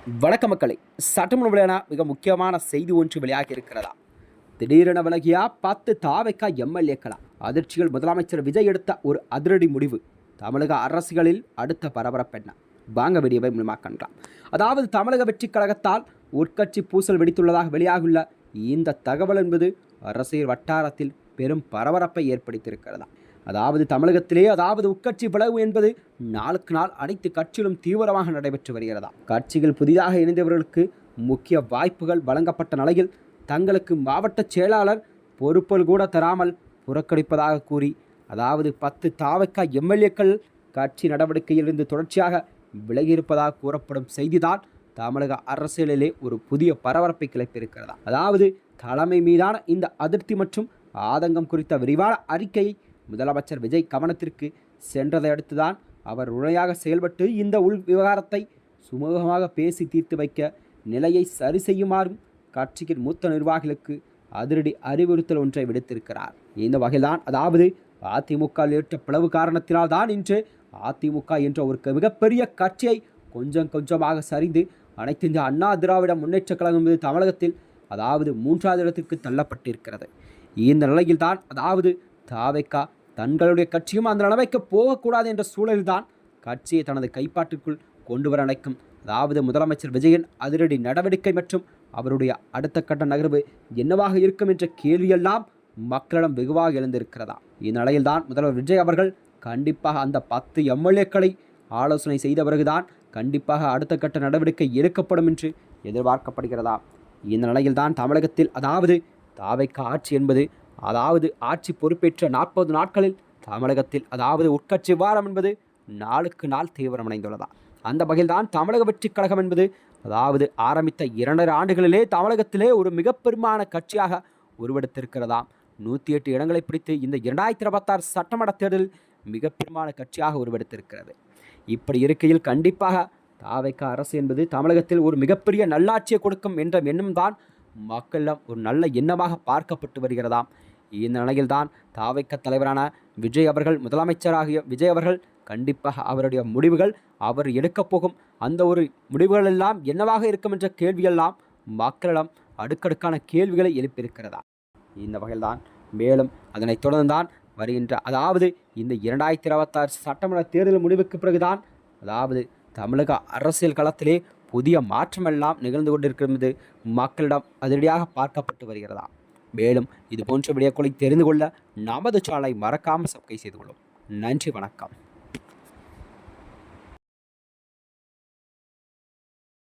வணக்க மக்களை, சட்டமன்ற விளையாட மிக முக்கியமான செய்தி ஒன்று வெளியாகி இருக்கிறதா? திடீரென விலகியா 10 தாவைக்கா எம்எல்ஏக்களா? அதிர்ச்சிகள். முதலமைச்சர் விஜய் எடுத்த ஒரு அதிரடி முடிவு தமிழக அரசியலில் அடுத்த பரபரப்பென்ன? வாங்க வீடியோவை மூலமாக காணலாம். அதாவது தமிழக வெற்றி கழகத்தால் உட்கட்சி பூசல் வெடித்துள்ளதாக வெளியாகியுள்ள இந்த தகவல் என்பது அரசியல் வட்டாரத்தில் பெரும் பரபரப்பை ஏற்படுத்தியிருக்கிறதா? அதாவது தமிழகத்திலே உட்கட்சி பிளவு என்பது நாளுக்கு நாள் அனைத்து கட்சிகளும் தீவிரமாக நடைபெற்று வருகிறதா? கட்சிகள் புதிதாக இணைந்தவர்களுக்கு முக்கிய வாய்ப்புகள் வழங்கப்பட்ட நிலையில் தங்களுக்கு மாவட்ட செயலாளர் பொறுப்புகள் கூட தராமல் புறக்கணிப்பதாக கூறி 10 தாவக எம்எல்ஏக்கள் கட்சி நடவடிக்கையிலிருந்து தொடர்ச்சியாக விலகியிருப்பதாக கூறப்படும் செய்திதான் தமிழக அரசியலிலே ஒரு புதிய பரபரப்பை கிளப்பியிருக்கிறதா? தலைமை மீதான இந்த அதிருப்தி மற்றும் ஆதங்கம் குறித்த விரிவான அறிக்கையை முதலமைச்சர் விஜய் கவனத்திற்கு சென்றதை அடுத்துதான் அவர் உண்மையாக செயல்பட்டு இந்த உள் விவகாரத்தை சுமூகமாக பேசி தீர்த்து வைக்க நிலையை சரி செய்யுமாறும் கட்சியின் மூத்த நிர்வாகிகளுக்கு அதிரடி அறிவுறுத்தல் ஒன்றை விடுத்திருக்கிறார். இந்த வகையில்தான் அதிமுக ஏற்ற பிளவு காரணத்தினால் தான் இன்று அதிமுக என்ற ஒரு மிகப்பெரிய கட்சியை கொஞ்சம் கொஞ்சமாக சரிந்து அனைத்து இந்திய அண்ணா திராவிட முன்னேற்ற கழகம் மீது தமிழகத்தில் 3வது இடத்திற்கு தள்ளப்பட்டிருக்கிறது. இந்த நிலையில்தான் தாவேக்கா தங்களுடைய கட்சியும் அந்த நிலைமைக்கு போகக்கூடாது என்ற சூழலில்தான் கட்சியை தனது கைப்பாட்டுக்குள் கொண்டு வர நினைக்கும் முதலமைச்சர் விஜயின் அதிரடி நடவடிக்கை மற்றும் அவருடைய அடுத்த கட்ட நகர்வு என்னவாக இருக்கும் என்ற கேள்வியெல்லாம் மக்களிடம் வெகுவாக எழுந்திருக்கிறதா? இந்நிலையில்தான் முதல்வர் விஜய் அவர்கள் கண்டிப்பாக அந்த 10 எம்எல்ஏக்களை ஆலோசனை செய்த பிறகுதான் கண்டிப்பாக அடுத்த கட்ட நடவடிக்கை எடுக்கப்படும் என்று எதிர்பார்க்கப்படுகிறதா? இந்த நிலையில்தான் தமிழகத்தில் தாவேக்கா ஆட்சி என்பது ஆட்சி பொறுப்பேற்ற 40 நாட்களில் தமிழகத்தில் உட்கட்சி வாரம் என்பது நாளுக்கு நாள் தீவிரமடைந்துள்ளதா? அந்த வகையில்தான் தமிழக வெற்றி கழகம் என்பது ஆரம்பித்த 2.5 ஆண்டுகளிலே தமிழகத்திலே ஒரு மிகப்பெருமான கட்சியாக உருவெடுத்திருக்கிறதாம். 108 இடங்களை பிடித்து இந்த 2026 சட்டமன்ற தேர்தலில் மிகப்பெருமான கட்சியாக உருவெடுத்திருக்கிறது. இப்படி இருக்கையில் கண்டிப்பாக தாவேக்கா அரசு என்பது தமிழகத்தில் ஒரு மிகப்பெரிய நல்லாட்சியை கொடுக்கும் என்ற எண்ணம்தான் மக்களிடம் ஒரு நல்ல எண்ணமாக பார்க்கப்பட்டு வருகிறதாம். இந்த நிலையில்தான் தாவேக்கா தலைவரான விஜய் அவர்கள், முதலமைச்சராகிய விஜய் அவர்கள் கண்டிப்பாக அவருடைய முடிவுகள், அவர் எடுக்கப் போகும் அந்த ஒரு முடிவுகள் எல்லாம் என்னவாக இருக்கும் என்ற கேள்வியெல்லாம் மக்களிடம் அடுக்கடுக்கான கேள்விகளை எழுப்பியிருக்கிறதா? இந்த வகையில்தான் மேலும் அதனைத் தொடர்ந்துதான் வருகின்ற இந்த 2026 சட்டமன்ற தேர்தல் முடிவுக்கு பிறகுதான் தமிழக அரசியல் களத்திலே புதிய மாற்றமெல்லாம் நிகழ்ந்து கொண்டிருக்கிறது மக்களிடம் அதிரடியாக பார்க்கப்பட்டு வருகிறதா? மேலும் இது போன்ற வீடியோக்களை தெரிந்து கொள்ள நமது சேனலை மறக்காமல் சப்ஸ்கிரைப் செய்து கொள்ளும். நன்றி, வணக்கம்.